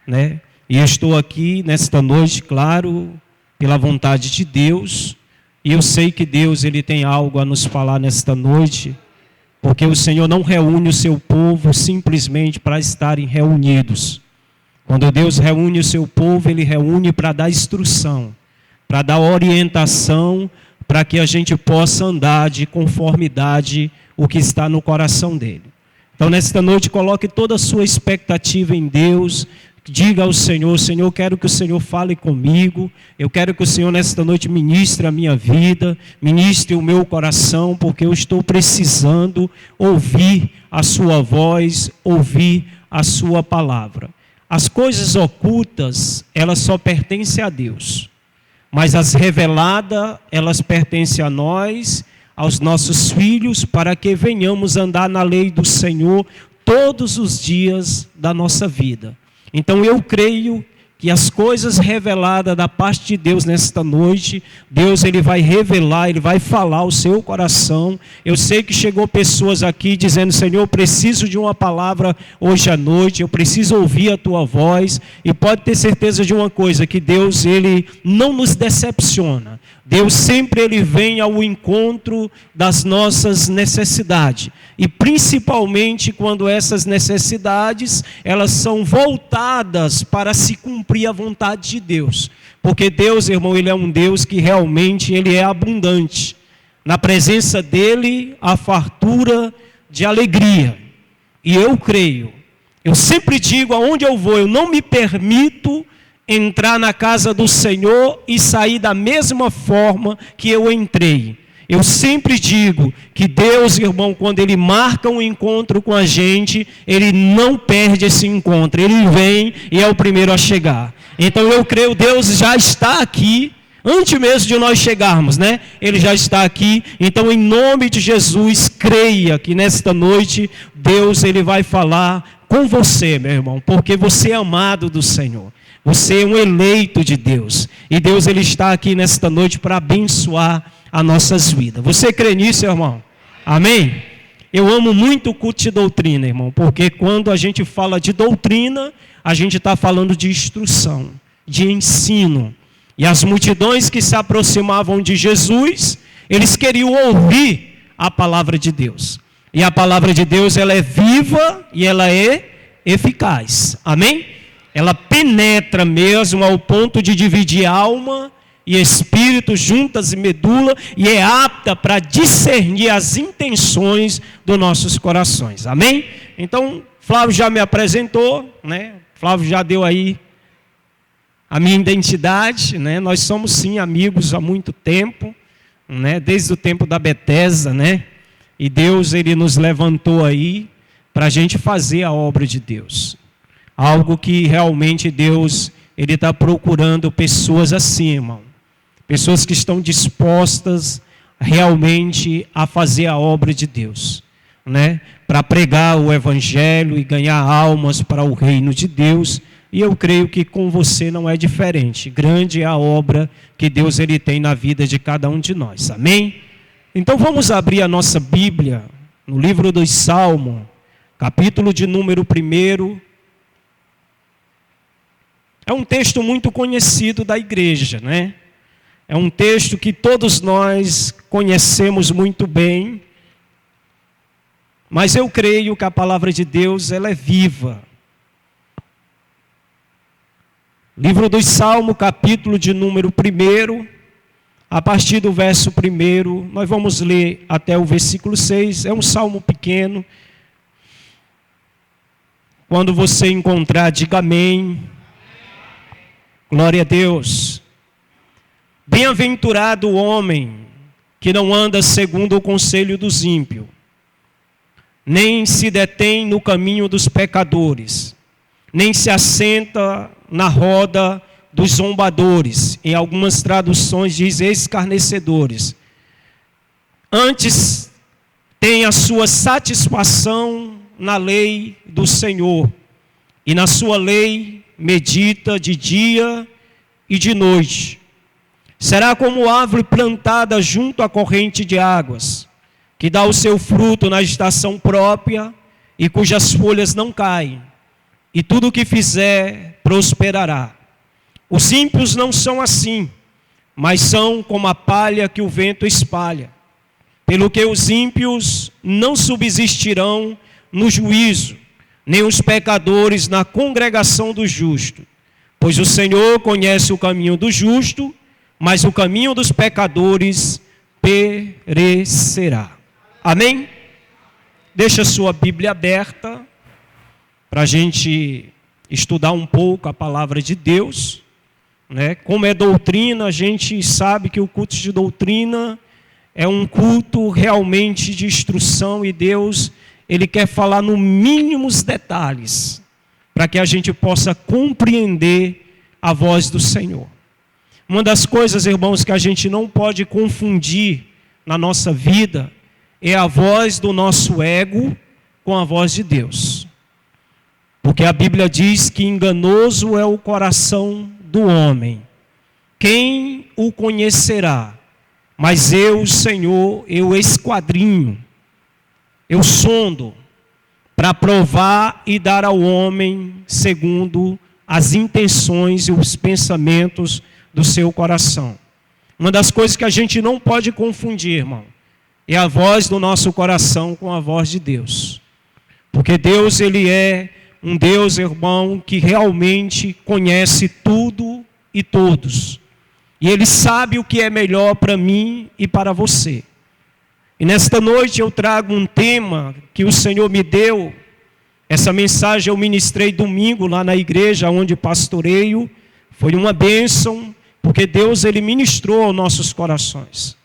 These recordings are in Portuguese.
né? E eu estou aqui nesta noite, claro, pela vontade de Deus. E eu sei que Deus ele tem algo a nos falar nesta noite, porque o Senhor não reúne o seu povo simplesmente para estarem reunidos. Quando Deus reúne o seu povo, Ele reúne para dar instrução, para dar orientação, para que a gente possa andar de conformidade o que está no coração dEle. Então, nesta noite, coloque toda a sua expectativa em Deus. Diga ao Senhor: Senhor, eu quero que o Senhor fale comigo. Eu quero que o Senhor nesta noite ministre a minha vida, ministre o meu coração, porque eu estou precisando ouvir a sua voz, ouvir a sua palavra. As coisas ocultas, elas só pertencem a Deus. Mas as reveladas, elas pertencem a nós, aos nossos filhos, para que venhamos andar na lei do Senhor todos os dias da nossa vida. Então eu creio que as coisas reveladas da parte de Deus nesta noite, Deus ele vai revelar, Ele vai falar ao seu coração. Eu sei que chegou pessoas aqui dizendo: Senhor, eu preciso de uma palavra hoje à noite, eu preciso ouvir a Tua voz. E pode ter certeza de uma coisa, que Deus ele não nos decepciona. Deus sempre ele vem ao encontro das nossas necessidades. E principalmente quando essas necessidades, elas são voltadas para se cumprir a vontade de Deus. Porque Deus, irmão, Ele é um Deus que realmente Ele é abundante. Na presença dEle, há fartura de alegria. E eu creio, eu sempre digo, aonde eu vou, eu não me permito entrar na casa do Senhor e sair da mesma forma que eu entrei. Eu sempre digo que Deus, irmão, quando Ele marca um encontro com a gente, Ele não perde esse encontro. Ele vem e é o primeiro a chegar. Então eu creio, Deus já está aqui, antes mesmo de nós chegarmos, né? Ele já está aqui. Então, em nome de Jesus, creia que nesta noite, Deus ele vai falar com você, meu irmão, porque você é amado do Senhor. Você é um eleito de Deus. E Deus ele está aqui nesta noite para abençoar as nossas vidas. Você crê nisso, irmão? Amém? Eu amo muito o culto de doutrina, irmão, porque quando a gente fala de doutrina, a gente está falando de instrução, de ensino. E as multidões que se aproximavam de Jesus, eles queriam ouvir a palavra de Deus. E a palavra de Deus, ela é viva e ela é eficaz. Amém? Ela penetra mesmo ao ponto de dividir alma e espírito, juntas e medula, e é apta para discernir as intenções dos nossos corações. Amém? Então, Flávio já me apresentou, né? Flávio já deu aí a minha identidade, né? Nós somos sim amigos há muito tempo, né? Desde o tempo da Betesda, né? E Deus ele nos levantou aí para a gente fazer a obra de Deus. Algo que realmente Deus ele está procurando pessoas assim, irmão. Pessoas que estão dispostas realmente a fazer a obra de Deus, né? Para pregar o evangelho e ganhar almas para o reino de Deus. E eu creio que com você não é diferente. Grande é a obra que Deus ele tem na vida de cada um de nós. Amém? Então vamos abrir a nossa Bíblia no livro dos Salmos, capítulo de número 1. É um texto muito conhecido da igreja, né? É um texto que todos nós conhecemos muito bem. Mas eu creio que a palavra de Deus ela é viva. Livro dos Salmos, capítulo de número 1, a partir do verso 1, nós vamos ler até o versículo 6, é um salmo pequeno. Quando você encontrar, diga amém. Glória a Deus. Bem-aventurado o homem que não anda segundo o conselho dos ímpios, nem se detém no caminho dos pecadores, nem se assenta na roda dos zombadores. Em algumas traduções diz escarnecedores. Antes tem a sua satisfação na lei do Senhor, e na sua lei medita de dia e de noite. Será como árvore plantada junto à corrente de águas, que dá o seu fruto na estação própria e cujas folhas não caem. e tudo o que fizer prosperará. Os ímpios não são assim, mas são como a palha que o vento espalha. Pelo que os ímpios não subsistirão no juízo, nem os pecadores na congregação do justo. Pois o Senhor conhece o caminho do justo, mas o caminho dos pecadores perecerá. Amém? Deixa a sua Bíblia aberta para a gente estudar um pouco a palavra de Deus, né? Como é doutrina, a gente sabe que o culto de doutrina é um culto realmente de instrução, e Deus, Ele quer falar no mínimos detalhes, para que a gente possa compreender a voz do Senhor. Uma das coisas, irmãos, que a gente não pode confundir na nossa vida é a voz do nosso ego com a voz de Deus. Porque a Bíblia diz que enganoso é o coração do homem. Quem o conhecerá? Mas eu, Senhor, eu esquadrinho, eu sondo, para provar e dar ao homem segundo as intenções e os pensamentos do seu coração. Uma das coisas que a gente não pode confundir, irmão, é a voz do nosso coração com a voz de Deus. Porque Deus, Ele é um Deus, irmão, que realmente conhece tudo e todos. E Ele sabe o que é melhor para mim e para você. E nesta noite eu trago um tema que o Senhor me deu. Essa mensagem eu ministrei domingo lá na igreja onde pastoreio. Foi uma bênção, porque Deus, Ele ministrou aos nossos corações.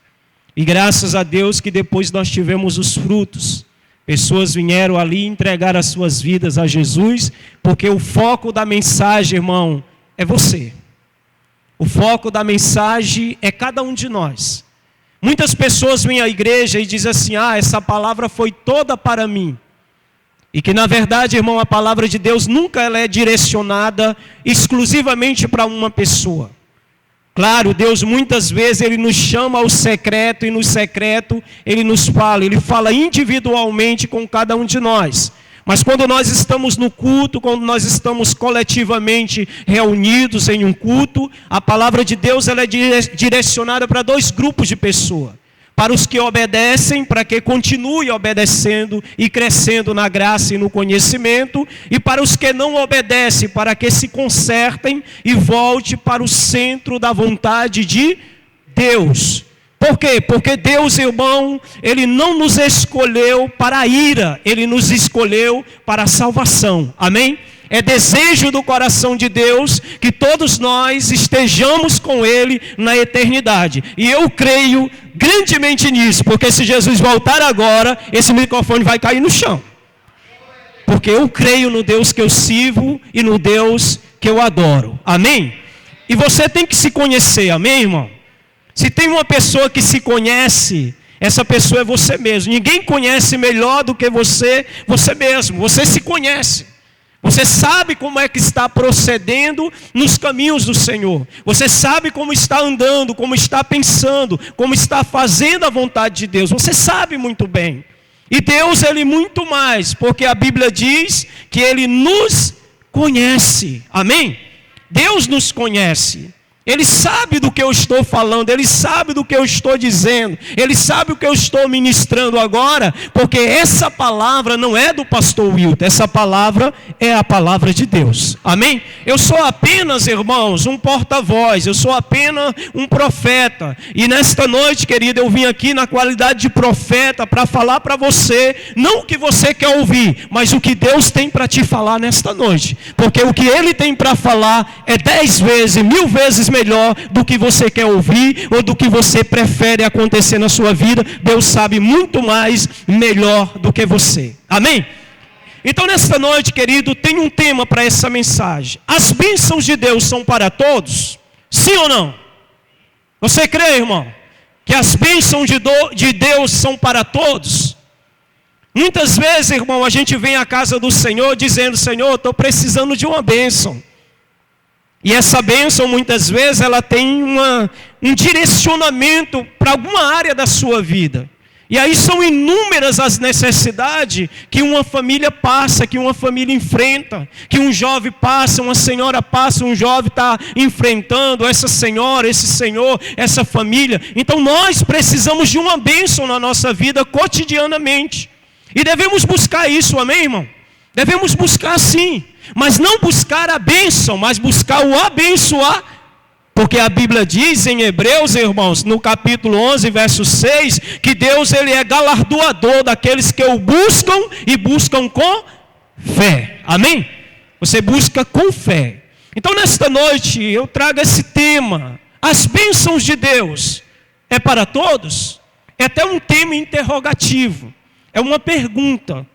E graças a Deus que depois nós tivemos os frutos. Pessoas vieram ali entregar as suas vidas a Jesus, porque o foco da mensagem, irmão, é você. O foco da mensagem é cada um de nós. Muitas pessoas vêm à igreja e dizem assim: essa palavra foi toda para mim. E que na verdade, irmão, a palavra de Deus nunca ela é direcionada exclusivamente para uma pessoa. Claro, Deus muitas vezes Ele nos chama ao secreto, e no secreto Ele nos fala. Ele fala individualmente com cada um de nós. Mas quando nós estamos no culto, quando nós estamos coletivamente reunidos em um culto, a palavra de Deus ela é direcionada para dois grupos de pessoas. Para os que obedecem, para que continue obedecendo e crescendo na graça e no conhecimento. E para os que não obedecem, para que se consertem e volte para o centro da vontade de Deus. Por quê? Porque Deus, irmão, Ele não nos escolheu para a ira, Ele nos escolheu para a salvação. Amém? É desejo do coração de Deus que todos nós estejamos com Ele na eternidade. E eu creio grandemente nisso, porque se Jesus voltar agora, esse microfone vai cair no chão. Porque eu creio no Deus que eu sirvo e no Deus que eu adoro. Amém? E você tem que se conhecer, amém, irmão? Se tem uma pessoa que se conhece, essa pessoa é você mesmo. Ninguém conhece melhor do que você mesmo. Você se conhece. Você sabe como é que está procedendo nos caminhos do Senhor. Você sabe como está andando, como está pensando, como está fazendo a vontade de Deus. Você sabe muito bem. E Deus, Ele muito mais, porque a Bíblia diz que Ele nos conhece. Amém? Deus nos conhece. Ele sabe do que eu estou falando, Ele sabe do que eu estou dizendo, Ele sabe o que eu estou ministrando agora, porque essa palavra não é do pastor Wilton, essa palavra é a palavra de Deus. Amém? Eu sou apenas, irmãos, um porta-voz, eu sou apenas um profeta. E nesta noite, querido, eu vim aqui na qualidade de profeta para falar para você, não o que você quer ouvir, mas o que Deus tem para te falar nesta noite. Porque o que Ele tem para falar é 10 vezes, 1000 vezes melhor do que você quer ouvir ou do que você prefere acontecer na sua vida. Deus sabe muito mais, melhor do que você. Amém? Então nesta noite, querido, tem um tema para essa mensagem. As bênçãos de Deus são para todos? Sim ou não? Você crê, irmão, que as bênçãos de Deus são para todos? Muitas vezes, irmão, a gente vem à casa do Senhor dizendo: Senhor, estou precisando de uma bênção. E essa bênção, muitas vezes, ela tem um direcionamento para alguma área da sua vida. E aí são inúmeras as necessidades que uma família passa, que uma família enfrenta, que um jovem passa, uma senhora passa, um jovem está enfrentando, essa senhora, esse senhor, essa família. Então nós precisamos de uma bênção na nossa vida cotidianamente. E devemos buscar isso, amém, irmão? Devemos buscar sim, mas não buscar a bênção, mas buscar o abençoar. Porque a Bíblia diz em Hebreus, irmãos, no capítulo 11, verso 6, que Deus ele é galardoador daqueles que o buscam e buscam com fé. Amém? Você busca com fé. Então nesta noite eu trago esse tema. As bênçãos de Deus é para todos? É até um tema interrogativo. É uma pergunta.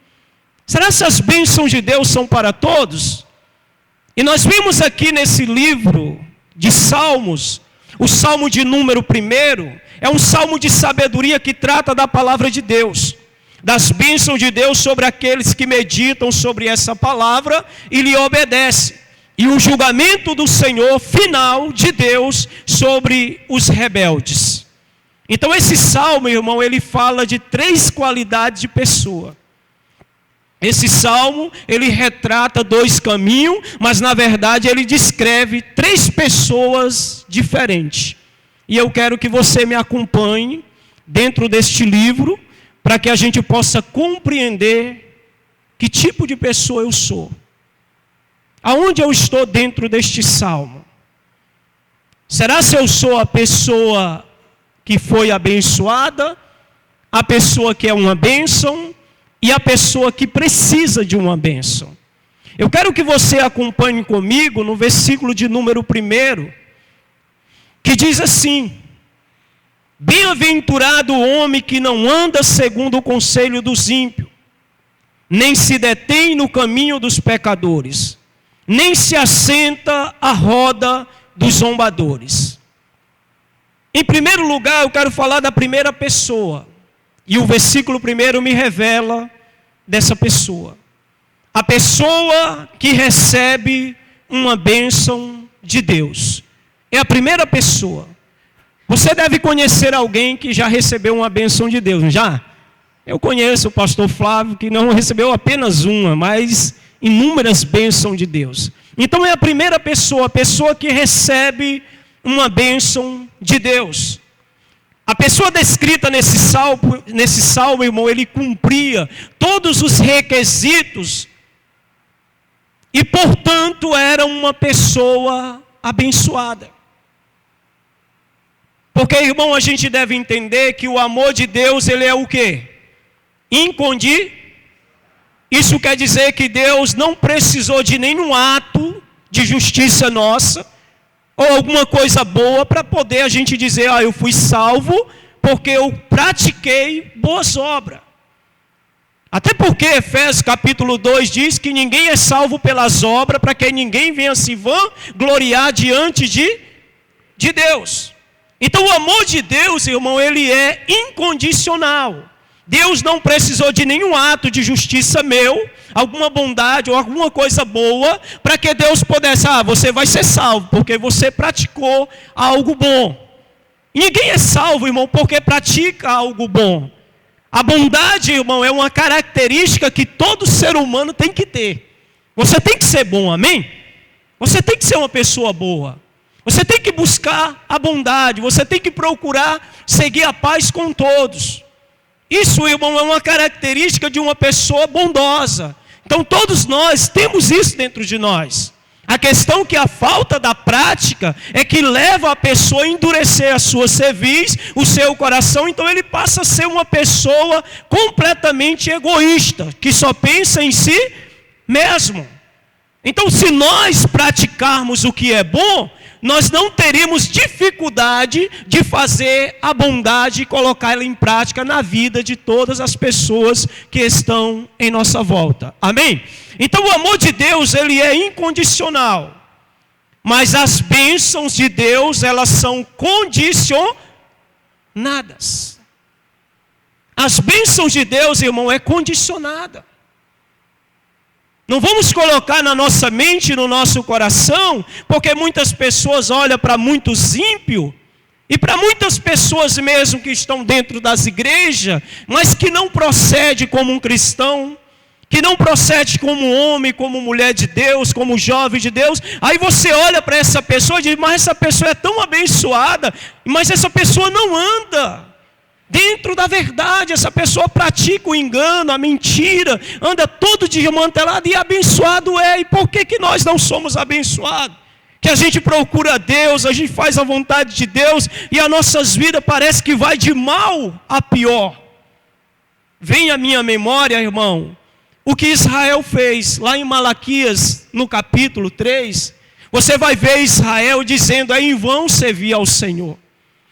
Será que as bênçãos de Deus são para todos? E nós vimos aqui nesse livro de Salmos, o Salmo de número 1, é um salmo de sabedoria que trata da palavra de Deus, das bênçãos de Deus sobre aqueles que meditam sobre essa palavra e lhe obedecem, e o julgamento do Senhor final de Deus sobre os rebeldes. Então esse salmo, irmão, ele fala de 3 qualidades de pessoa. Esse salmo, ele retrata 2 caminhos, mas na verdade ele descreve 3 pessoas diferentes. E eu quero que você me acompanhe dentro deste livro, para que a gente possa compreender que tipo de pessoa eu sou. Aonde eu estou dentro deste salmo? Será se eu sou a pessoa que foi abençoada, a pessoa que é uma bênção, e a pessoa que precisa de uma bênção? Eu quero que você acompanhe comigo no versículo de número 1, que diz assim: bem-aventurado o homem que não anda segundo o conselho dos ímpios, nem se detém no caminho dos pecadores, nem se assenta à roda dos zombadores. Em primeiro lugar, eu quero falar da primeira pessoa. E o versículo 1 me revela dessa pessoa. A pessoa que recebe uma bênção de Deus. É a primeira pessoa. Você deve conhecer alguém que já recebeu uma bênção de Deus, não já? Eu conheço o pastor Flávio, que não recebeu apenas uma, mas inúmeras bênçãos de Deus. Então é a primeira pessoa, a pessoa que recebe uma bênção de Deus. A pessoa descrita nesse salmo, irmão, ele cumpria todos os requisitos e, portanto, era uma pessoa abençoada. Porque, irmão, a gente deve entender que o amor de Deus, ele é o quê? Incondicional. Isso quer dizer que Deus não precisou de nenhum ato de justiça nossa, ou alguma coisa boa, para poder a gente dizer, eu fui salvo, porque eu pratiquei boas obras. Até porque Efésios capítulo 2 diz que ninguém é salvo pelas obras, para que ninguém venha se vangloriar diante de Deus. Então o amor de Deus, irmão, ele é incondicional. Deus não precisou de nenhum ato de justiça meu, alguma bondade ou alguma coisa boa, para que Deus pudesse, você vai ser salvo, porque você praticou algo bom. Ninguém é salvo, irmão, porque pratica algo bom. A bondade, irmão, é uma característica que todo ser humano tem que ter. Você tem que ser bom, amém? Você tem que ser uma pessoa boa. Você tem que buscar a bondade, você tem que procurar seguir a paz com todos. Isso, irmão, é uma característica de uma pessoa bondosa. Então todos nós temos isso dentro de nós. A questão que a falta da prática é que leva a pessoa a endurecer a sua cerviz, o seu coração. Então ele passa a ser uma pessoa completamente egoísta, que só pensa em si mesmo. Então se nós praticarmos o que é bom, nós não teríamos dificuldade de fazer a bondade e colocá-la em prática na vida de todas as pessoas que estão em nossa volta. Amém? Então o amor de Deus, ele é incondicional. Mas as bênçãos de Deus, elas são condicionadas. As bênçãos de Deus, irmão, é condicionada. Não vamos colocar na nossa mente, no nosso coração, porque muitas pessoas olham para muitos ímpios E para muitas pessoas mesmo que estão dentro das igrejas, mas que não procede como um cristão, que não procede como homem, como mulher de Deus, como jovem de Deus, aí você olha para essa pessoa e diz, mas essa pessoa é tão abençoada, mas essa pessoa não anda dentro da verdade, essa pessoa pratica o engano, a mentira, anda todo desmantelado e abençoado é. E por que nós não somos abençoados? Que a gente procura Deus, a gente faz a vontade de Deus e as nossas vidas parece que vai de mal a pior. Vem à minha memória, irmão, o que Israel fez lá em Malaquias, no capítulo 3, você vai ver Israel dizendo, é em vão servir ao Senhor.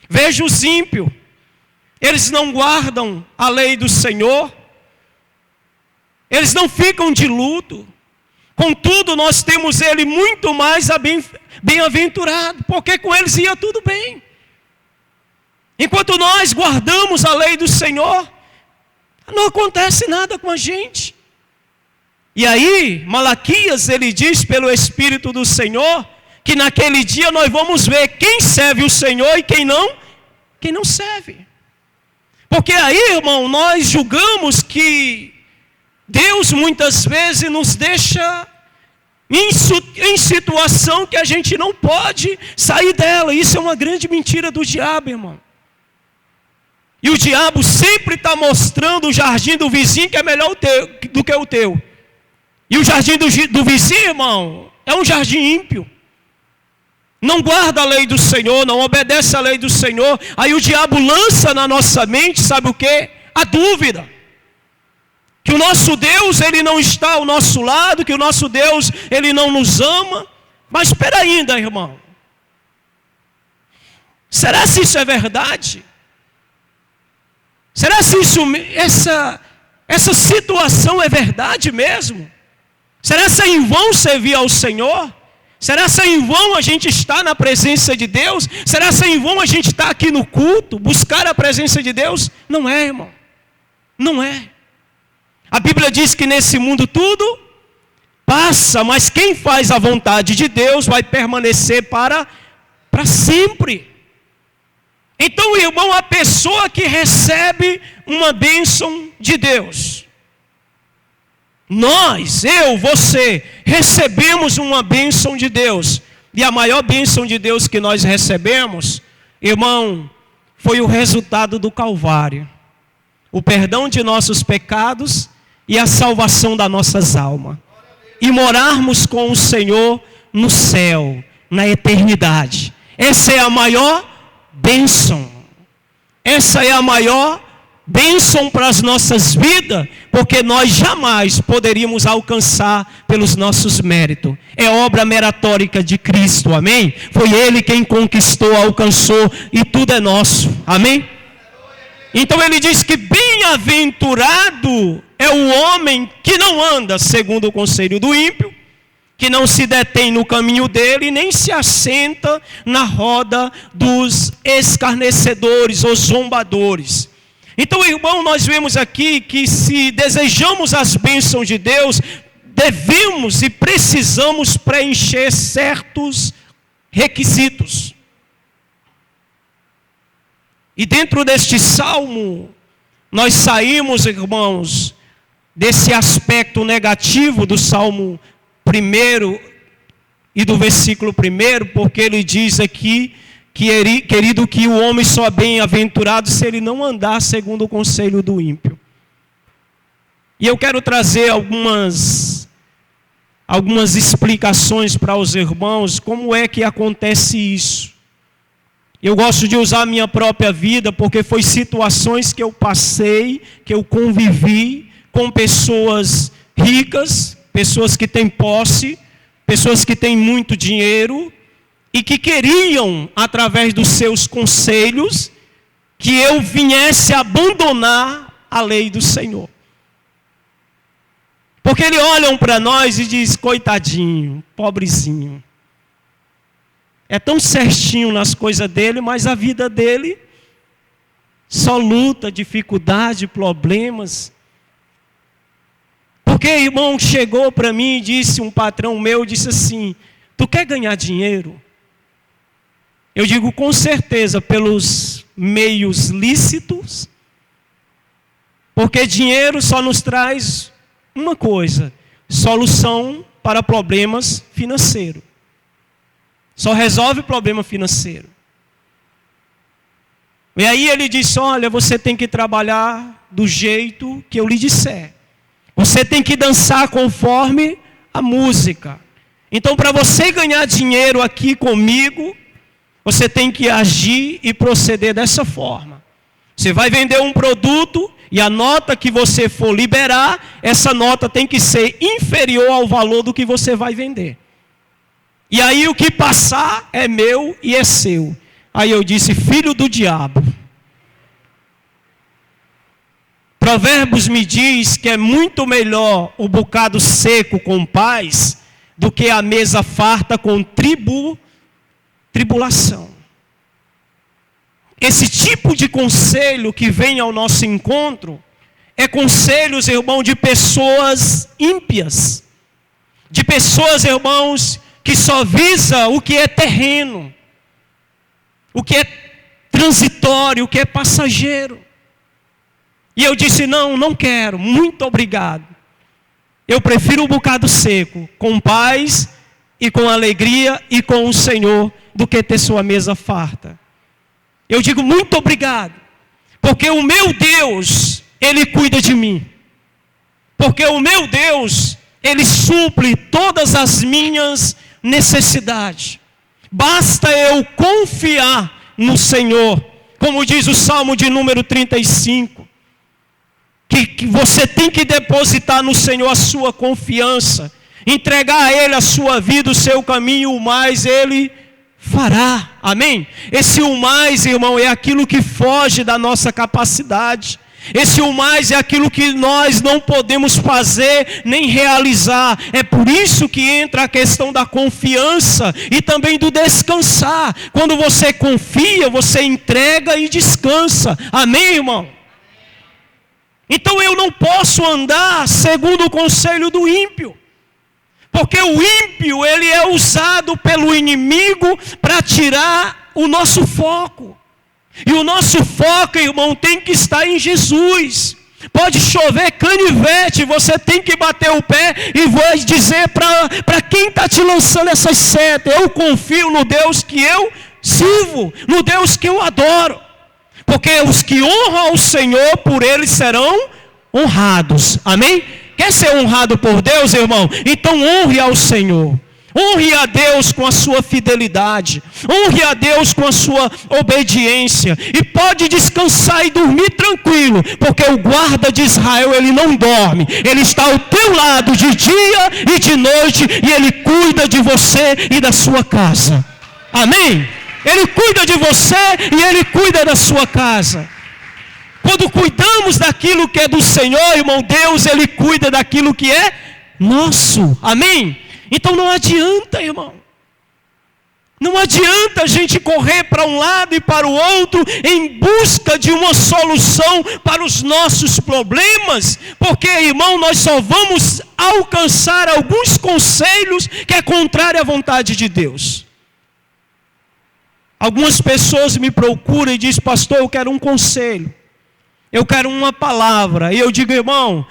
Veja os ímpios, eles não guardam a lei do Senhor, eles não ficam de luto, contudo nós temos ele muito mais bem-aventurado, porque com eles ia tudo bem. Enquanto nós guardamos a lei do Senhor, não acontece nada com a gente. E aí, Malaquias, ele diz pelo Espírito do Senhor, que naquele dia nós vamos ver quem serve o Senhor e quem não serve. Porque aí, irmão, nós julgamos que Deus muitas vezes nos deixa em situação que a gente não pode sair dela. Isso é uma grande mentira do diabo, irmão. E o diabo sempre está mostrando o jardim do vizinho que é melhor do que o teu. E o jardim do vizinho, irmão, é um jardim ímpio. Não guarda a lei do Senhor, não obedece a lei do Senhor. Aí o diabo lança na nossa mente, sabe o quê? A dúvida. Que o nosso Deus, ele não está ao nosso lado, que o nosso Deus, ele não nos ama. Mas espera ainda, irmão. Será se isso é verdade? Será se essa situação é verdade mesmo? Será se é em vão servir ao Senhor? Será se é em vão a gente estar na presença de Deus? Será se é em vão a gente estar aqui no culto, buscar a presença de Deus? Não é, irmão. Não é. A Bíblia diz que nesse mundo tudo passa, mas quem faz a vontade de Deus vai permanecer para sempre. Então, irmão, a pessoa que recebe uma bênção de Deus, nós, eu, você, recebemos uma bênção de Deus. E a maior bênção de Deus que nós recebemos, irmão, foi o resultado do Calvário. O perdão de nossos pecados e a salvação das nossas almas. E morarmos com o Senhor no céu, na eternidade. Essa é a maior bênção. Essa é a maior bênção para as nossas vidas, porque nós jamais poderíamos alcançar pelos nossos méritos. É obra meritórica de Cristo, amém? Foi Ele quem conquistou, alcançou, e tudo é nosso, amém? Então ele diz que bem-aventurado é o homem que não anda segundo o conselho do ímpio, que não se detém no caminho dele, nem se assenta na roda dos escarnecedores ou zombadores. Então, irmão, nós vemos aqui que se desejamos as bênçãos de Deus, devemos e precisamos preencher certos requisitos. E dentro deste salmo, nós saímos, irmãos, desse aspecto negativo do salmo 1 e do versículo 1, porque ele diz aqui, querido, que o homem só é bem-aventurado se ele não andar segundo o conselho do ímpio. E eu quero trazer algumas explicações para os irmãos, como é que acontece isso. Eu gosto de usar a minha própria vida, porque foi situações que eu passei, que eu convivi com pessoas ricas, pessoas que têm posse, pessoas que têm muito dinheiro, e que queriam, através dos seus conselhos, que eu viesse abandonar a lei do Senhor. Porque eles olham para nós e dizem, coitadinho, pobrezinho. É tão certinho nas coisas dele, mas a vida dele só luta, dificuldade, problemas. Porque, irmão, chegou para mim e disse, um patrão meu, disse assim, tu quer ganhar dinheiro? Eu digo com certeza pelos meios lícitos, porque dinheiro só nos traz uma coisa: solução para problemas financeiros. Só resolve problema financeiro. E aí ele disse: olha, você tem que trabalhar do jeito que eu lhe disser. Você tem que dançar conforme a música. Então, para você ganhar dinheiro aqui comigo, você tem que agir e proceder dessa forma. Você vai vender um produto e a nota que você for liberar, essa nota tem que ser inferior ao valor do que você vai vender. E aí o que passar é meu e é seu. Aí eu disse: filho do diabo. Provérbios me diz que é muito melhor o bocado seco com paz do que a mesa farta com tribulação. Esse tipo de conselho que vem ao nosso encontro é conselhos, irmão, de pessoas ímpias. De pessoas, irmãos, que só visa o que é terreno, o que é transitório, o que é passageiro. E eu disse: não quero, muito obrigado. Eu prefiro um bocado seco, com paz e com alegria e com o Senhor, do que ter sua mesa farta. Eu digo: muito obrigado, porque o meu Deus, Ele cuida de mim. Porque o meu Deus, Ele supre todas as minhas necessidades. Basta eu confiar no Senhor, como diz o Salmo de número 35. Que você tem que depositar no Senhor a sua confiança, entregar a Ele a sua vida, o seu caminho, o mais Ele fará. Amém? Esse o mais, irmão, é aquilo que foge da nossa capacidade. Esse o mais é aquilo que nós não podemos fazer nem realizar. É por isso que entra a questão da confiança e também do descansar. Quando você confia, você entrega e descansa. Amém, irmão? Então eu não posso andar segundo o conselho do ímpio. Porque o ímpio, ele é usado pelo inimigo para tirar o nosso foco. E o nosso foco, irmão, tem que estar em Jesus. Pode chover canivete, você tem que bater o pé e vai dizer para quem está te lançando essas setas: eu confio no Deus que eu sirvo, no Deus que eu adoro. Porque os que honram ao Senhor, por Ele serão honrados. Amém? Quer ser honrado por Deus, irmão? Então honre ao Senhor. Honre a Deus com a sua fidelidade. Honre a Deus com a sua obediência. E pode descansar e dormir tranquilo. Porque o guarda de Israel, ele não dorme. Ele está ao teu lado de dia e de noite. E ele cuida de você e da sua casa. Amém? Ele cuida de você e Ele cuida da sua casa. Quando cuidamos daquilo que é do Senhor, irmão, Deus, Ele cuida daquilo que é nosso. Amém? Então não adianta, irmão. Não adianta a gente correr para um lado e para o outro em busca de uma solução para os nossos problemas. Porque, irmão, nós só vamos alcançar alguns conselhos que é contrário à vontade de Deus. Algumas pessoas me procuram e dizem: pastor, eu quero um conselho, eu quero uma palavra. E eu digo: irmão,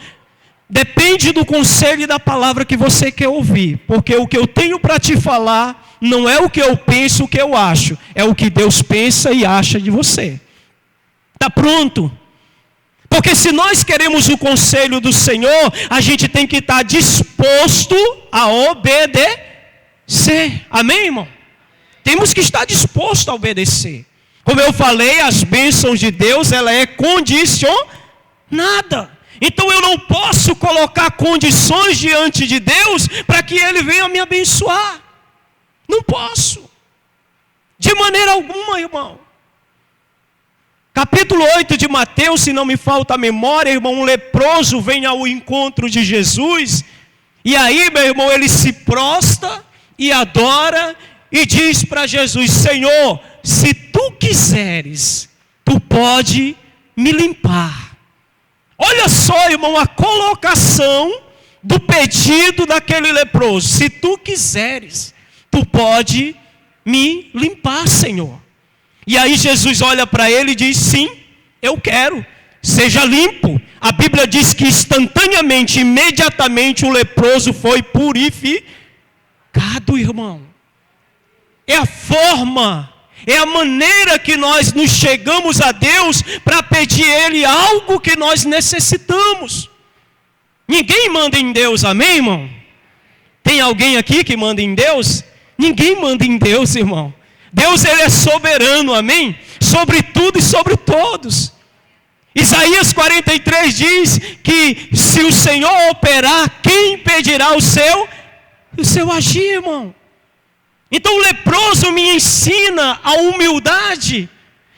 depende do conselho e da palavra que você quer ouvir. Porque o que eu tenho para te falar não é o que eu penso, o que eu acho. É o que Deus pensa e acha de você. Está pronto? Porque se nós queremos o conselho do Senhor, a gente tem que estar disposto a obedecer. Amém, irmão? Temos que estar disposto a obedecer. Como eu falei, as bênçãos de Deus, ela é condicionada. Então eu não posso colocar condições diante de Deus para que Ele venha me abençoar. Não posso. De maneira alguma, irmão. Capítulo 8 de Mateus, se não me falta a memória, irmão, um leproso vem ao encontro de Jesus. E aí, meu irmão, ele se prostra e adora e diz para Jesus: Senhor, se tu quiseres, tu pode me limpar. Olha só, irmão, a colocação do pedido daquele leproso: se tu quiseres, tu pode me limpar, Senhor. E aí Jesus olha para ele e diz, sim, eu quero, seja limpo. A Bíblia diz que instantaneamente, imediatamente o leproso foi purificado, irmão. É a forma, é a maneira que nós nos chegamos a Deus para pedir a Ele algo que nós necessitamos. Ninguém manda em Deus, amém, irmão? Tem alguém aqui que manda em Deus? Ninguém manda em Deus, irmão. Deus, Ele é soberano, amém? Sobre tudo e sobre todos. Isaías 43 diz que se o Senhor operar, quem impedirá o seu agir, irmão? Então o leproso me ensina a humildade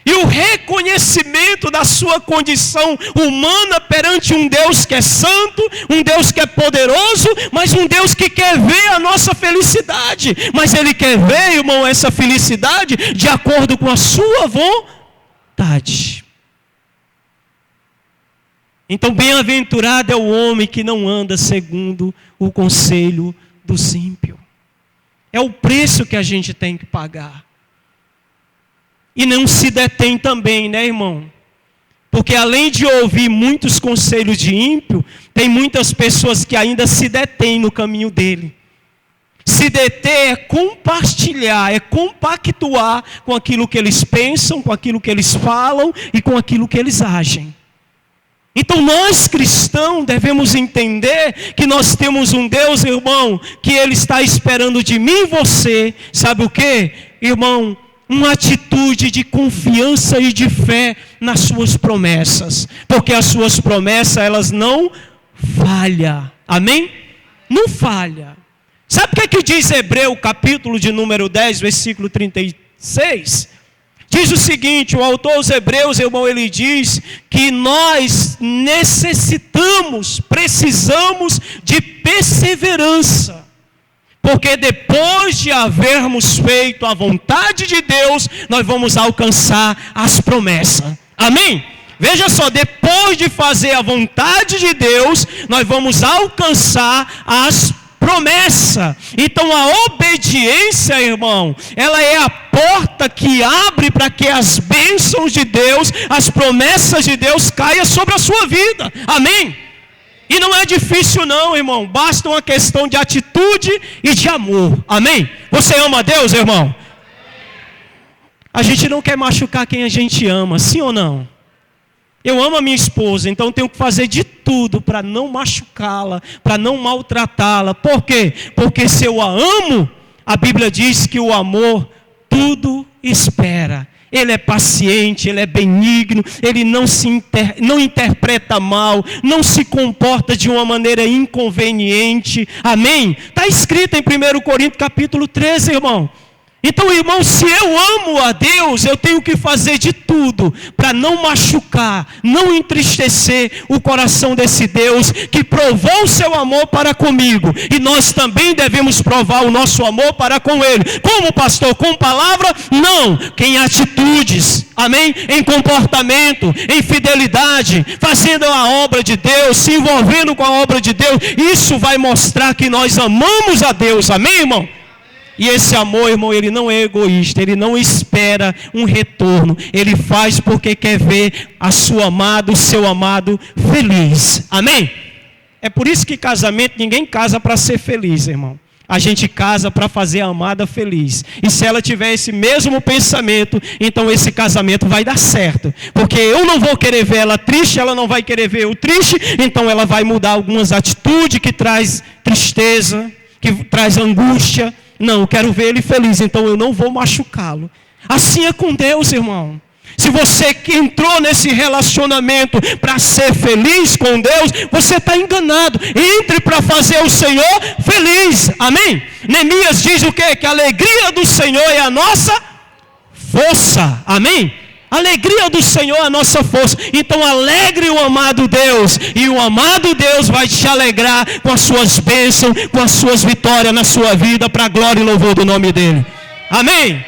e o reconhecimento da sua condição humana perante um Deus que é santo, um Deus que é poderoso, mas um Deus que quer ver a nossa felicidade. Mas Ele quer ver, irmão, essa felicidade de acordo com a sua vontade. Então bem-aventurado é o homem que não anda segundo o conselho dos ímpios. É o preço que a gente tem que pagar. E não se detém também, né, irmão? Porque além de ouvir muitos conselhos de ímpio, tem muitas pessoas que ainda se detêm no caminho dele. Se deter é compartilhar, é compactuar com aquilo que eles pensam, com aquilo que eles falam e com aquilo que eles agem. Então nós cristãos devemos entender que nós temos um Deus, irmão, que Ele está esperando de mim e você, sabe o que? Irmão, uma atitude de confiança e de fé nas suas promessas, porque as suas promessas, elas não falham, amém? Não falha. Sabe o que diz Hebreu, capítulo de número 10, versículo 36? Diz o seguinte, o autor aos Hebreus, irmão, ele diz que nós precisamos de perseverança. Porque depois de havermos feito a vontade de Deus, nós vamos alcançar as promessas. Amém? Veja só, depois de fazer a vontade de Deus, nós vamos alcançar as promessas. Então a obediência, irmão, ela é a porta que abre para que as bênçãos de Deus, as promessas de Deus caiam sobre a sua vida. Amém? E não é difícil não, irmão. Basta uma questão de atitude e de amor. Amém? Você ama a Deus, irmão? A gente não quer machucar quem a gente ama, sim ou não? Eu amo a minha esposa, então tenho que fazer de tudo para não machucá-la, para não maltratá-la. Por quê? Porque se eu a amo, a Bíblia diz que o amor tudo espera. Ele é paciente, ele é benigno, ele não interpreta mal, não se comporta de uma maneira inconveniente. Amém? Está escrito em 1 Coríntios capítulo 13, irmão. Então, irmão, se eu amo a Deus, eu tenho que fazer de tudo para não machucar, não entristecer o coração desse Deus que provou o seu amor para comigo. E nós também devemos provar o nosso amor para com Ele. Como, pastor? Com palavra? Não. Em atitudes. Amém? Em comportamento, em fidelidade, fazendo a obra de Deus, se envolvendo com a obra de Deus. Isso vai mostrar que nós amamos a Deus. Amém, irmão? E esse amor, irmão, ele não é egoísta, ele não espera um retorno. Ele faz porque quer ver a sua amada, o seu amado feliz. Amém? É por isso que casamento, ninguém casa para ser feliz, irmão. A gente casa para fazer a amada feliz. E se ela tiver esse mesmo pensamento, então esse casamento vai dar certo. Porque eu não vou querer ver ela triste, ela não vai querer ver eu triste, então ela vai mudar algumas atitudes que traz tristeza, que traz angústia. Não, eu quero ver ele feliz, então eu não vou machucá-lo. Assim é com Deus, irmão. Se você que entrou nesse relacionamento para ser feliz com Deus, você está enganado. Entre para fazer o Senhor feliz. Amém? Neemias diz o quê? Que a alegria do Senhor é a nossa força. Amém? A alegria do Senhor é a nossa força. Então alegre o amado Deus. E o amado Deus vai te alegrar com as suas bênçãos, com as suas vitórias na sua vida, para a glória e louvor do nome dEle. Amém?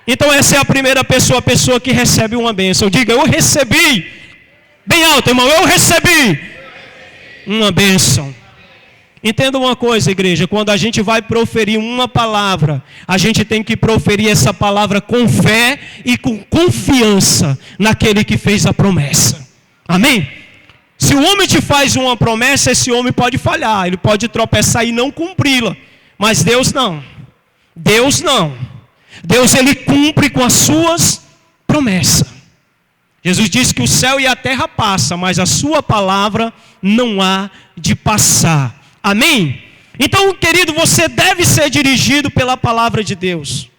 Então essa é a primeira pessoa, a pessoa que recebe uma bênção. Diga, eu recebi. Bem alto, irmão, eu recebi uma bênção. Entenda uma coisa, igreja, quando a gente vai proferir uma palavra, a gente tem que proferir essa palavra com fé e com confiança naquele que fez a promessa. Amém? Se o homem te faz uma promessa, esse homem pode falhar, ele pode tropeçar e não cumpri-la. Mas Deus não. Deus não. Deus, ele cumpre com as suas promessas. Jesus disse que o céu e a terra passam, mas a sua palavra não há de passar. Amém? Então, querido, você deve ser dirigido pela palavra de Deus.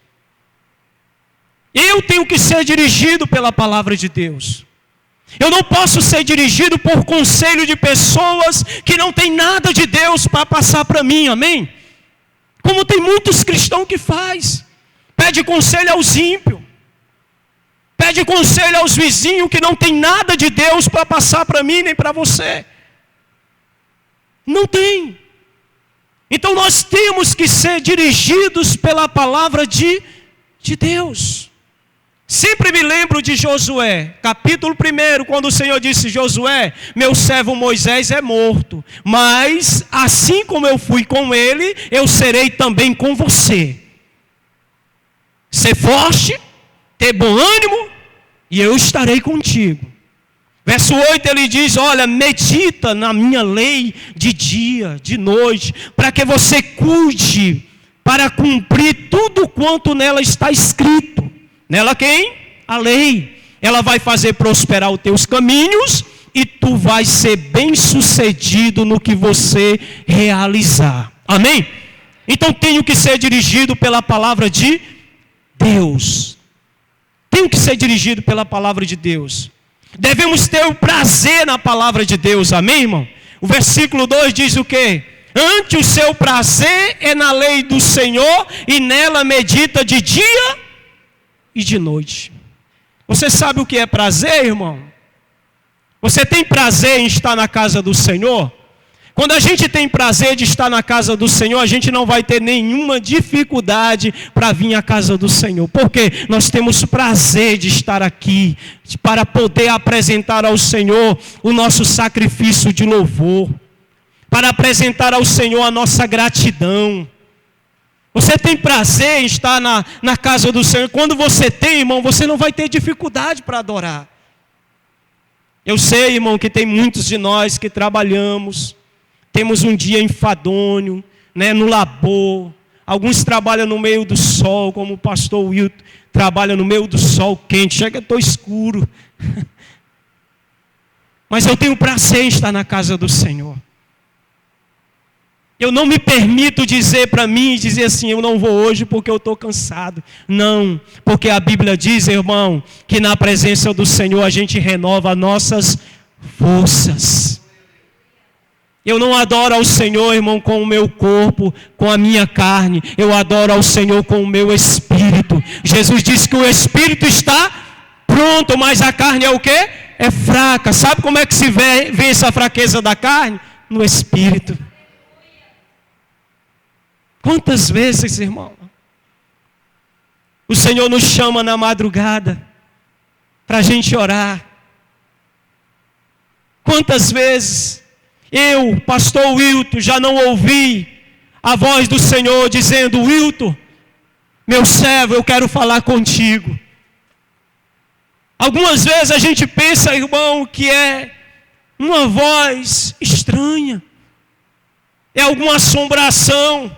Eu tenho que ser dirigido pela palavra de Deus. Eu não posso ser dirigido por conselho de pessoas que não tem nada de Deus para passar para mim, amém? Como tem muitos cristãos que faz. Pede conselho aos ímpios. Pede conselho aos vizinhos que não tem nada de Deus para passar para mim nem para você. Não tem. Então nós temos que ser dirigidos pela palavra de Deus. Sempre me lembro de Josué, capítulo 1, quando o Senhor disse: Josué, meu servo Moisés é morto, mas assim como eu fui com ele, eu serei também com você. Ser forte, ter bom ânimo, e eu estarei contigo. Verso 8 ele diz: olha, medita na minha lei de dia, de noite, para que você cuide, para cumprir tudo quanto nela está escrito. Nela quem? A lei. Ela vai fazer prosperar os teus caminhos e tu vais ser bem sucedido no que você realizar. Amém? Então tenho que ser dirigido pela palavra de Deus. Tenho que ser dirigido pela palavra de Deus. Devemos ter o prazer na palavra de Deus. Amém, irmão? O versículo 2 diz o quê? Antes o seu prazer é na lei do Senhor e nela medita de dia e de noite. Você sabe o que é prazer, irmão? Você tem prazer em estar na casa do Senhor? Quando a gente tem prazer de estar na casa do Senhor, a gente não vai ter nenhuma dificuldade para vir à casa do Senhor. Porque nós temos prazer de estar aqui, para poder apresentar ao Senhor o nosso sacrifício de louvor, para apresentar ao Senhor a nossa gratidão. Você tem prazer em estar na casa do Senhor. Quando você tem, irmão, você não vai ter dificuldade para adorar. Eu sei, irmão, que tem muitos de nós que trabalhamos, temos um dia enfadonho, né, no labor. Alguns trabalham no meio do sol, como o pastor Wilton trabalha no meio do sol quente. Chega, estou escuro. Mas eu tenho prazer em estar na casa do Senhor. Eu não me permito dizer para mim, dizer assim, eu não vou hoje porque eu estou cansado. Não, porque a Bíblia diz, irmão, que na presença do Senhor a gente renova nossas forças. Eu não adoro ao Senhor, irmão, com o meu corpo, com a minha carne. Eu adoro ao Senhor com o meu espírito. Jesus disse que o espírito está pronto, mas a carne é o quê? É fraca. Sabe como é que se vence a fraqueza da carne? No espírito. Quantas vezes, irmão, o Senhor nos chama na madrugada para a gente orar? Quantas vezes eu, pastor Wilton, já não ouvi a voz do Senhor dizendo: Wilton, meu servo, eu quero falar contigo. Algumas vezes a gente pensa, irmão, que é uma voz estranha, é alguma assombração.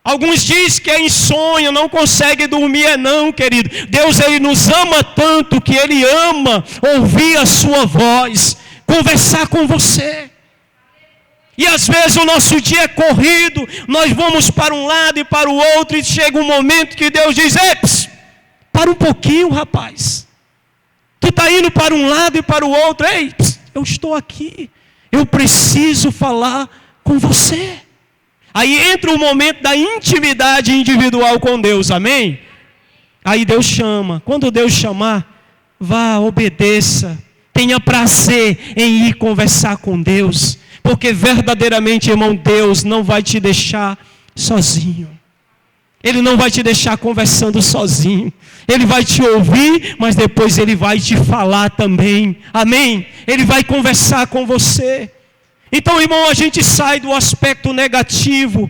Alguns dizem que é insônia, não consegue dormir, não, querido. Deus, Ele nos ama tanto que Ele ama ouvir a sua voz, conversar com você. E às vezes o nosso dia é corrido, nós vamos para um lado e para o outro, e chega um momento que Deus diz: ei, para um pouquinho, rapaz. Tu está indo para um lado e para o outro. Ei, eu estou aqui, eu preciso falar com você. Aí entra o momento da intimidade individual com Deus, amém? Aí Deus chama. Quando Deus chamar, vá, obedeça. Tenha prazer em ir conversar com Deus. Porque verdadeiramente, irmão, Deus não vai te deixar sozinho. Ele não vai te deixar conversando sozinho. Ele vai te ouvir, mas depois Ele vai te falar também. Amém? Ele vai conversar com você. Então, irmão, a gente sai do aspecto negativo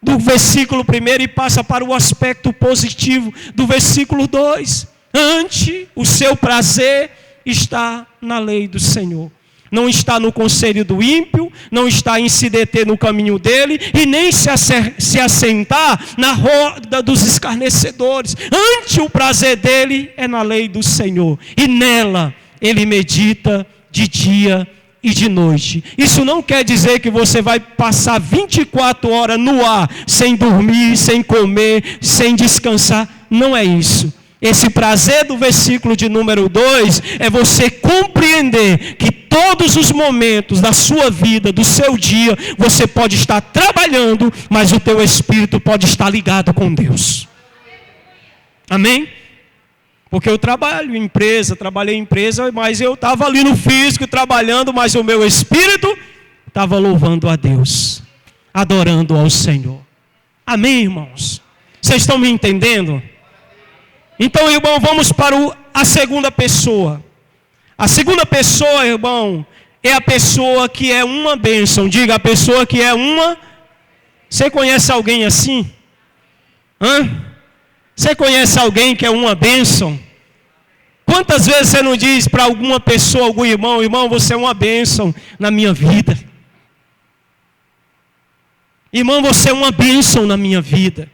do versículo 1 e passa para o aspecto positivo do versículo 2. Ante o seu prazer está na lei do Senhor. Não está no conselho do ímpio, não está em se deter no caminho dele, e nem se assentar na roda dos escarnecedores. Ante o prazer dele é na lei do Senhor, e nela ele medita de dia e de noite. Isso não quer dizer que você vai passar 24 horas no ar, sem dormir, sem comer, sem descansar. Não é isso. Esse prazer do versículo de número 2 é você compreender que todos os momentos da sua vida, do seu dia, você pode estar trabalhando, mas o teu espírito pode estar ligado com Deus. Amém? Porque eu trabalhei em empresa, mas eu estava ali no físico trabalhando, mas o meu espírito estava louvando a Deus, adorando ao Senhor. Amém, irmãos? Vocês estão me entendendo? Então, irmão, vamos para a segunda pessoa. A segunda pessoa, irmão, é a pessoa que é uma bênção. Diga, a pessoa que é uma... Você conhece alguém assim? Você conhece alguém que é uma bênção? Quantas vezes você não diz para alguma pessoa, algum irmão, irmão, você é uma bênção na minha vida. Irmão, você é uma bênção na minha vida.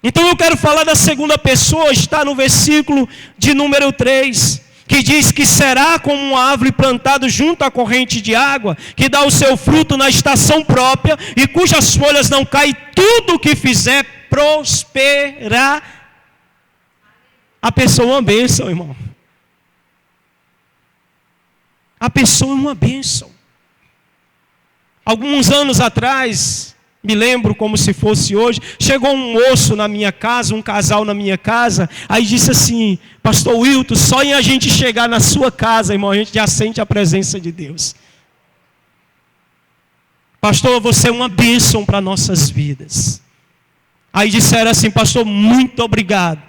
Então eu quero falar da segunda pessoa, está no versículo de número 3, que diz que será como uma árvore plantada junto à corrente de água, que dá o seu fruto na estação própria, e cujas folhas não caem, tudo o que fizer prosperará. A pessoa é uma bênção, irmão. A pessoa é uma bênção. Alguns anos atrás, me lembro como se fosse hoje, chegou um moço na minha casa, um casal na minha casa, aí disse assim: pastor Wilton, só em a gente chegar na sua casa, irmão, a gente já sente a presença de Deus. Pastor, você é uma bênção para nossas vidas. Aí disseram assim: pastor, muito obrigado,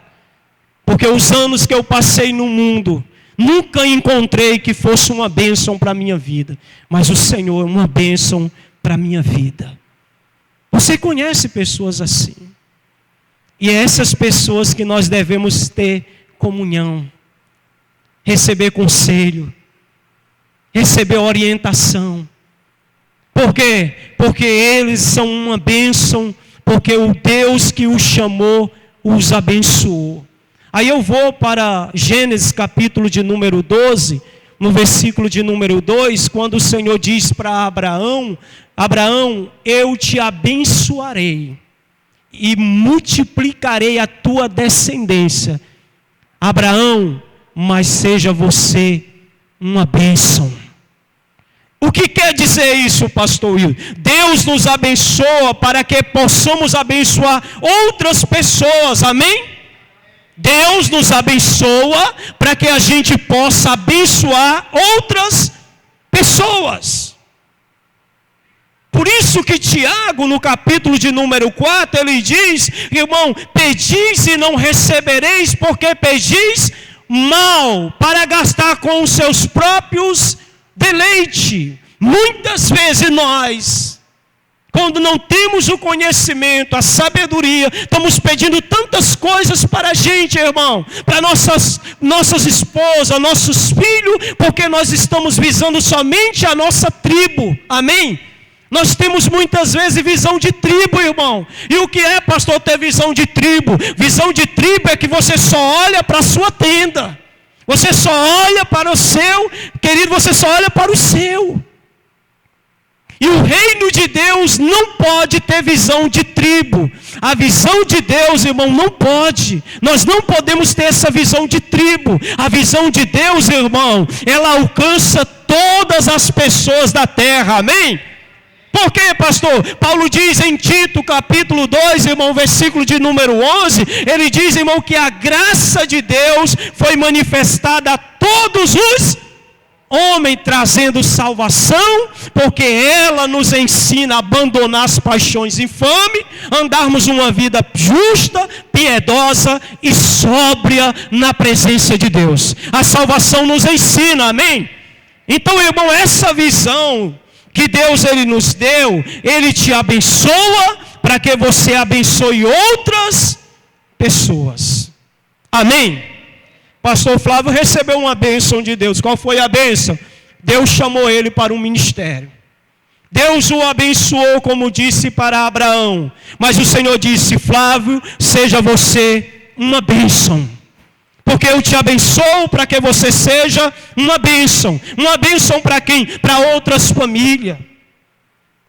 porque os anos que eu passei no mundo, nunca encontrei que fosse uma bênção para a minha vida, mas o Senhor é uma bênção para a minha vida. Você conhece pessoas assim, e é essas pessoas que nós devemos ter comunhão, receber conselho, receber orientação. Por quê? Porque eles são uma bênção, porque o Deus que os chamou os abençoou. Aí eu vou para Gênesis capítulo de número 12, no versículo de número 2, quando o Senhor diz para Abraão: Abraão, eu te abençoarei e multiplicarei a tua descendência. Abraão, mas seja você uma bênção. O que quer dizer isso, pastor Will? Deus nos abençoa para que possamos abençoar outras pessoas, amém? Deus nos abençoa para que a gente possa abençoar outras pessoas. Por isso que Tiago, no capítulo de número 4, ele diz: irmão, pedis e não recebereis, porque pedis mal, para gastar com os seus próprios deleites. Muitas vezes nós, quando não temos o conhecimento, a sabedoria, estamos pedindo tantas coisas para a gente, irmão, para nossas esposas, nossos filhos, porque nós estamos visando somente a nossa tribo, amém? Nós temos muitas vezes visão de tribo, irmão. E o que é, pastor, ter visão de tribo? Visão de tribo é que você só olha para a sua tenda. Você só olha para o seu, querido, você só olha para o seu. E o reino de Deus não pode ter visão de tribo. A visão de Deus, irmão, não pode. Nós não podemos ter essa visão de tribo. A visão de Deus, irmão, ela alcança todas as pessoas da terra, amém? Por quê, pastor? Paulo diz em Tito, capítulo 2, irmão, versículo de número 11, ele diz, irmão, que a graça de Deus foi manifestada a todos os homens, trazendo salvação, porque ela nos ensina a abandonar as paixões infames, andarmos uma vida justa, piedosa e sóbria na presença de Deus. A salvação nos ensina, amém? Então, irmão, essa visão que Deus ele nos deu, ele te abençoa para que você abençoe outras pessoas. Amém? Pastor Flávio recebeu uma bênção de Deus. Qual foi a bênção? Deus chamou ele para um ministério. Deus o abençoou, como disse para Abraão. Mas o Senhor disse: Flávio, seja você uma bênção. Porque eu te abençoo para que você seja uma bênção. Uma bênção para quem? Para outras famílias.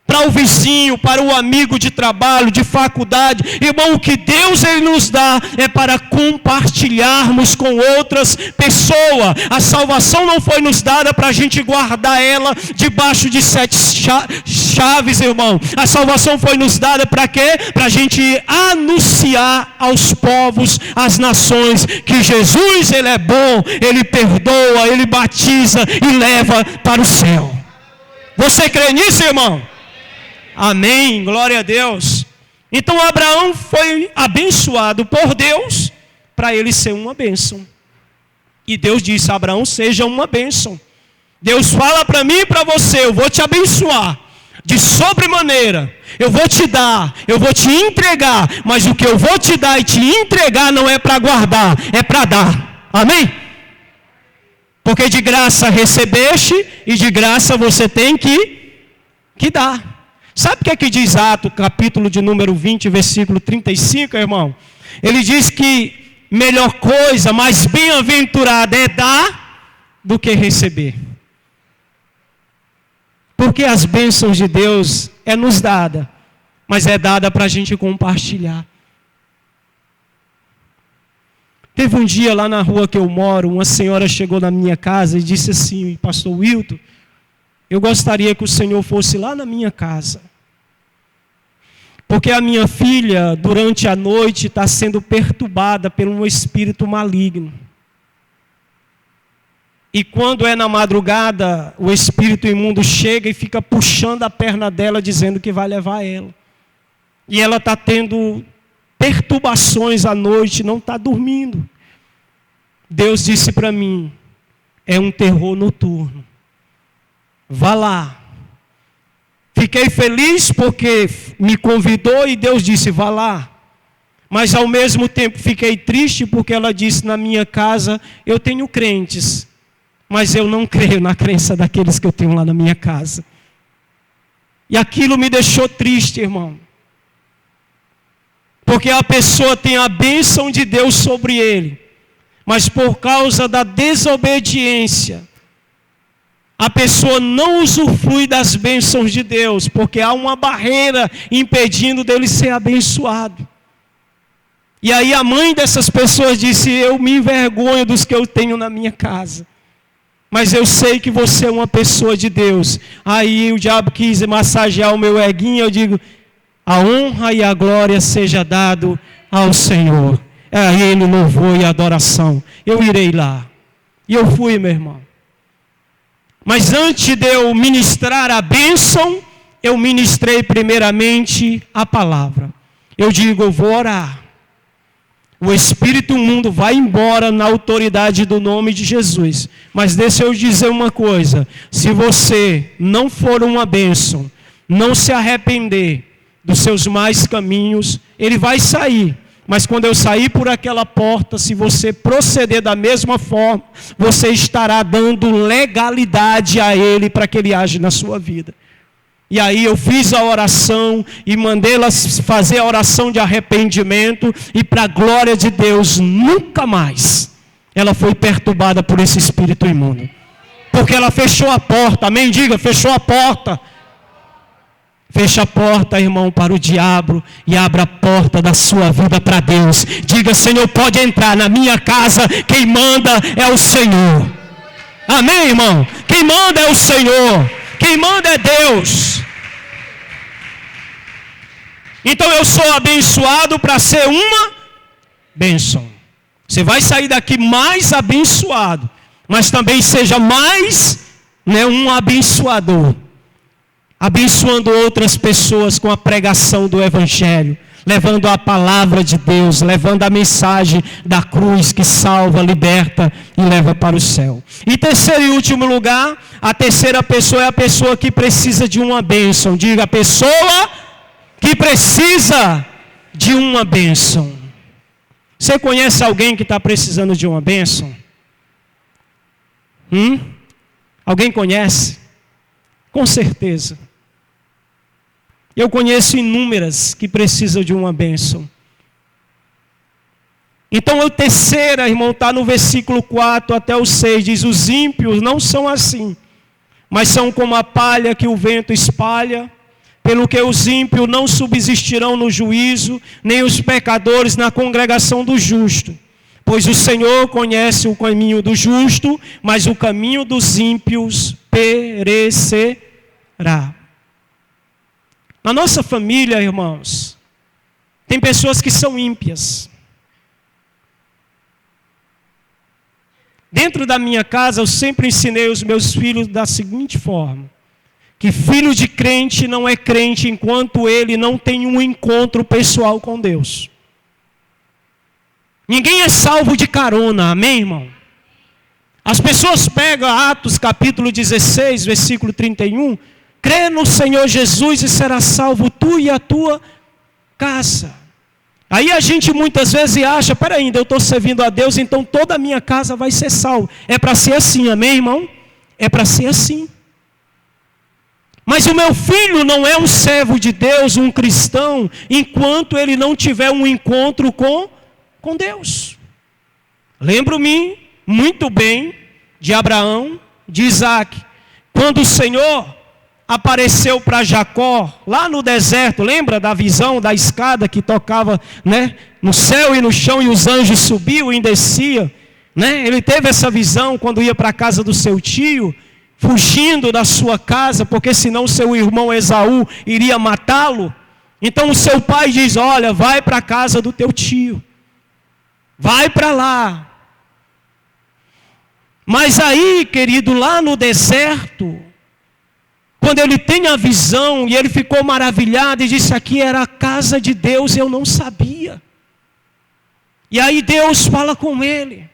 Para o vizinho, para o amigo de trabalho, de faculdade. Irmão, o que Deus ele nos dá é para compartilharmos com outras pessoas. A salvação não foi nos dada para a gente guardar ela debaixo de 7 chaves, irmão. A salvação foi nos dada para quê? Para a gente anunciar aos povos, às nações, que Jesus ele é bom, ele perdoa, ele batiza e leva para o céu. Você crê nisso, irmão? Amém, glória a Deus. Então Abraão foi abençoado por Deus para ele ser uma bênção. E Deus disse: Abraão, seja uma bênção. Deus fala para mim e para você: eu vou te abençoar de sobremaneira, eu vou te dar, eu vou te entregar, mas o que eu vou te dar e te entregar não é para guardar, é para dar. Amém? Porque de graça recebeste e de graça você tem que dar. Sabe o que diz Atos, capítulo de número 20, versículo 35, irmão? Ele diz que melhor coisa, mais bem-aventurada é dar do que receber. Porque as bênçãos de Deus é nos dada, mas é dada para a gente compartilhar. Teve um dia lá na rua que eu moro, uma senhora chegou na minha casa e disse assim: Pastor Wilton, eu gostaria que o Senhor fosse lá na minha casa, porque a minha filha, durante a noite, está sendo perturbada por um espírito maligno. E quando é na madrugada, o espírito imundo chega e fica puxando a perna dela, dizendo que vai levar ela. E ela está tendo perturbações à noite, não está dormindo. Deus disse para mim: é um terror noturno. Vá lá. Fiquei feliz porque me convidou e Deus disse: vá lá. Mas ao mesmo tempo fiquei triste porque ela disse: na minha casa eu tenho crentes, mas eu não creio na crença daqueles que eu tenho lá na minha casa. E aquilo me deixou triste, irmão. Porque a pessoa tem a bênção de Deus sobre ele, mas por causa da desobediência, a pessoa não usufrui das bênçãos de Deus, porque há uma barreira impedindo dele ser abençoado. E aí a mãe dessas pessoas disse: eu me envergonho dos que eu tenho na minha casa, mas eu sei que você é uma pessoa de Deus. Aí o diabo quis massagear o meu eguinho. Eu digo: a honra e a glória seja dado ao Senhor. É a Ele louvor e adoração. Eu irei lá. E eu fui, meu irmão. Mas antes de eu ministrar a bênção, eu ministrei primeiramente a palavra. Eu digo: eu vou orar. O espírito imundo vai embora na autoridade do nome de Jesus. Mas deixa eu dizer uma coisa: se você não for uma bênção, não se arrepender dos seus maus caminhos, ele vai sair. Mas quando eu sair por aquela porta, se você proceder da mesma forma, você estará dando legalidade a ele para que ele age na sua vida. E aí eu fiz a oração e mandei ela fazer a oração de arrependimento, e para a glória de Deus, nunca mais ela foi perturbada por esse espírito imundo. Porque ela fechou a porta, amém? Diga: fechou a porta. Feche a porta, irmão, para o diabo e abra a porta da sua vida para Deus. Diga: Senhor, pode entrar na minha casa, quem manda é o Senhor. Amém, irmão? Quem manda é o Senhor, quem manda é Deus. Então eu sou abençoado para ser uma bênção. Você vai sair daqui mais abençoado, mas também seja mais um abençoador. Abençoando outras pessoas com a pregação do Evangelho. levando a palavra de Deus, levando a mensagem da cruz que salva, liberta e leva para o céu. E terceiro e último lugar, a terceira pessoa é a pessoa que precisa de uma bênção. Diga, a pessoa que precisa de uma bênção. Você conhece alguém que está precisando de uma bênção? Alguém conhece? Com certeza. Eu conheço inúmeras que precisam de uma bênção. Então a terceira, irmão, está no versículo 4 até o 6, diz: os ímpios não são assim, mas são como a palha que o vento espalha, pelo que os ímpios não subsistirão no juízo, nem os pecadores na congregação do justo. Pois o Senhor conhece o caminho do justo, mas o caminho dos ímpios perecerá. Na nossa família, irmãos, tem pessoas que são ímpias. Dentro da minha casa, eu sempre ensinei os meus filhos da seguinte forma: que filho de crente não é crente enquanto ele não tem um encontro pessoal com Deus. Ninguém é salvo de carona, amém, irmão? As pessoas pegam Atos capítulo 16, versículo 31, crê no Senhor Jesus e será salvo tu e a tua casa. Aí a gente muitas vezes acha, peraí, eu estou servindo a Deus, então toda a minha casa vai ser salva. É para ser assim, amém, irmão? É para ser assim. Mas o meu filho não é um servo de Deus, um cristão, enquanto ele não tiver um encontro com Deus. Lembro-me muito bem de Abraão, de Isaac. Quando o Senhor apareceu para Jacó, lá no deserto, lembra da visão da escada que tocava, né, no céu e no chão, e os anjos subiam e desciam, né? Ele teve essa visão quando ia para a casa do seu tio, fugindo da sua casa, porque senão seu irmão Esaú iria matá-lo. Então o seu pai diz: olha, vai para a casa do teu tio, vai para lá. Mas aí, querido, lá no deserto, quando ele tem a visão e ele ficou maravilhado e disse: aqui era a casa de Deus, eu não sabia. E aí Deus fala com ele.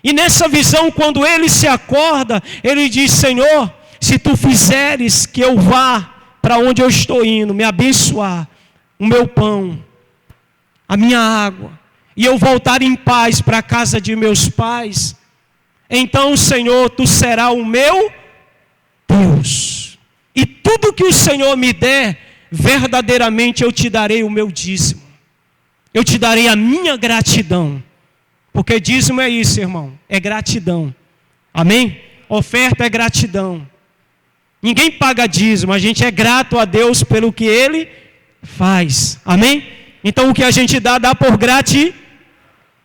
E nessa visão, quando ele se acorda, ele diz: Senhor, se tu fizeres que eu vá para onde eu estou indo, me abençoar, o meu pão, a minha água, e eu voltar em paz para a casa de meus pais, então, Senhor, tu serás o meu Deus. E tudo que o Senhor me der, verdadeiramente eu te darei o meu dízimo. Eu te darei a minha gratidão. Porque dízimo é isso, irmão, é gratidão. Amém? Oferta é gratidão. Ninguém paga dízimo, a gente é grato a Deus pelo que Ele faz. Amém? Então o que a gente dá por gratidão.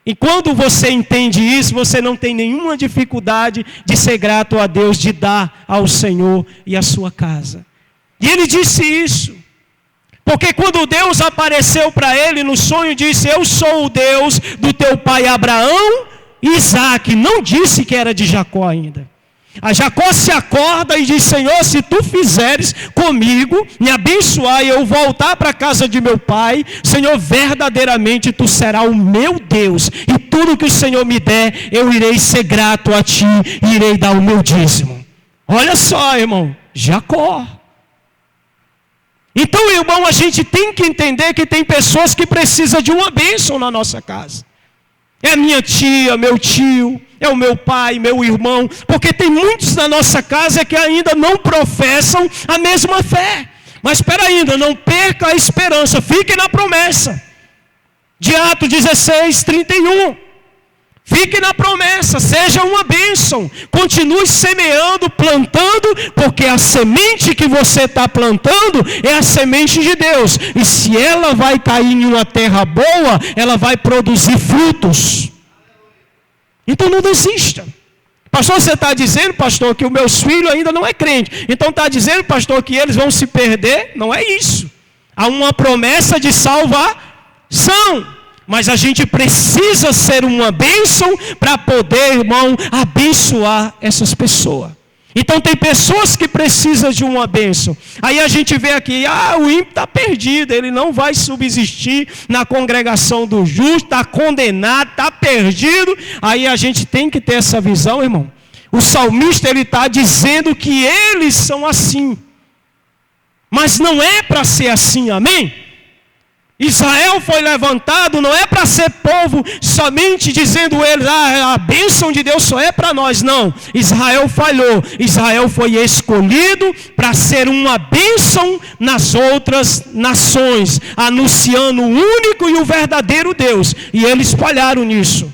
E quando você entende isso, você não tem nenhuma dificuldade de ser grato a Deus, de dar ao Senhor e à sua casa. E ele disse isso, porque quando Deus apareceu para ele no sonho, disse: eu sou o Deus do teu pai Abraão e Isaac. Não disse que era de Jacó ainda. A Jacó se acorda e diz: Senhor, se tu fizeres comigo, me abençoar e eu voltar para a casa de meu pai, Senhor, verdadeiramente tu serás o meu Deus. E tudo que o Senhor me der, eu irei ser grato a ti e irei dar o meu dízimo. Olha só, irmão, Jacó. Então, irmão, a gente tem que entender que tem pessoas que precisam de uma bênção na nossa casa. É minha tia, meu tio, é o meu pai, meu irmão, porque tem muitos na nossa casa que ainda não professam a mesma fé. Mas espera ainda, não perca a esperança, fique na promessa. De Atos 16, 31. Fique na promessa, seja uma bênção. Continue semeando, plantando, porque a semente que você está plantando é a semente de Deus. E se ela vai cair em uma terra boa, ela vai produzir frutos. Então não desista. Pastor, você está dizendo, pastor, que os meus filhos ainda não é crente. Então está dizendo, pastor, que eles vão se perder? Não é isso. Há uma promessa de salvação. Mas a gente precisa ser uma bênção para poder, irmão, abençoar essas pessoas. Então tem pessoas que precisam de uma bênção. Aí a gente vê aqui, o ímpio está perdido, ele não vai subsistir na congregação do justo, está condenado, está perdido. Aí a gente tem que ter essa visão, irmão. O salmista ele está dizendo que eles são assim. Mas não é para ser assim, amém? Israel foi levantado, não é para ser povo somente dizendo eles, a bênção de Deus só é para nós, não. Israel falhou, Israel foi escolhido para ser uma bênção nas outras nações, anunciando o único e o verdadeiro Deus, e eles falharam nisso.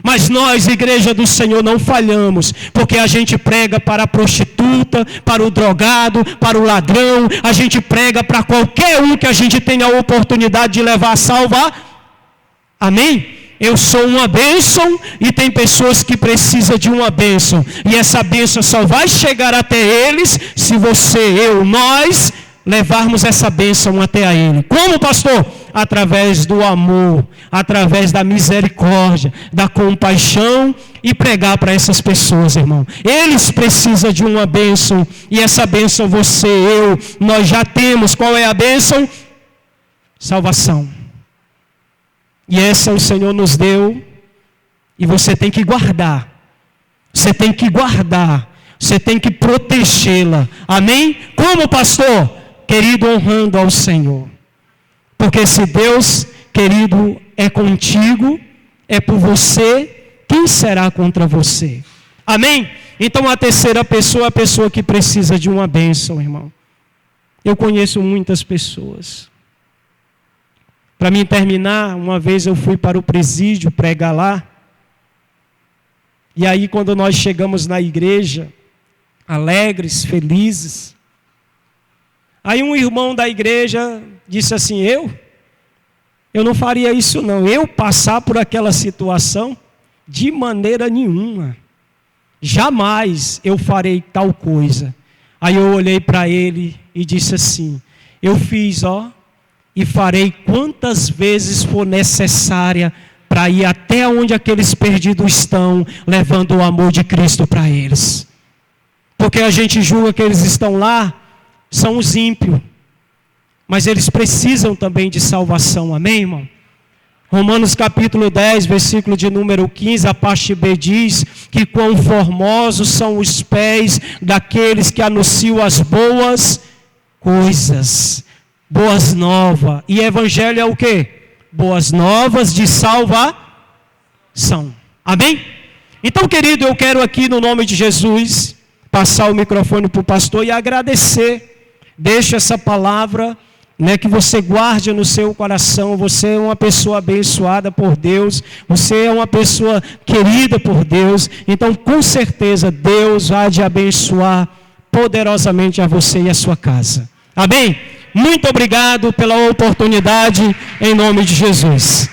Mas nós, igreja do Senhor, não falhamos, porque a gente prega para a prostituta, para o drogado, para o ladrão, a gente prega para qualquer um que a gente tenha a oportunidade de levar a salvar. Amém? Eu sou uma bênção e tem pessoas que precisam de uma bênção. E essa bênção só vai chegar até eles se você, eu, nós levarmos essa bênção até a Ele. Como, pastor? Através do amor, através da misericórdia, da compaixão e pregar para essas pessoas, irmão. Eles precisam de uma bênção e essa bênção você, eu, nós já temos. Qual é a bênção? Salvação. E essa o Senhor nos deu e você tem que guardar. Você tem que guardar. Você tem que protegê-la. Amém? Como, pastor? Querido, honrando ao Senhor. Porque se Deus, querido, é contigo, é por você, quem será contra você? Amém? Então a terceira pessoa é a pessoa que precisa de uma bênção, irmão. Eu conheço muitas pessoas. Para mim terminar, uma vez eu fui para o presídio pregar lá. E aí quando nós chegamos na igreja, alegres, felizes, aí um irmão da igreja disse assim, eu não faria isso não, eu passar por aquela situação, de maneira nenhuma, jamais eu farei tal coisa. Aí eu olhei para ele e disse assim, eu fiz, e farei quantas vezes for necessária para ir até onde aqueles perdidos estão, levando o amor de Cristo para eles. Porque a gente julga que eles estão lá, são os ímpios, mas eles precisam também de salvação, amém, irmão? Romanos capítulo 10, versículo de número 15, a parte B diz que quão formosos são os pés daqueles que anunciam as boas coisas, boas novas. E evangelho é o quê? Boas novas de salvação, amém? Então, querido, eu quero aqui no nome de Jesus passar o microfone para o pastor e agradecer. Deixa essa palavra, que você guarde no seu coração. Você é uma pessoa abençoada por Deus. Você é uma pessoa querida por Deus. Então, com certeza, Deus vai te abençoar poderosamente a você e a sua casa. Amém? Muito obrigado pela oportunidade, em nome de Jesus.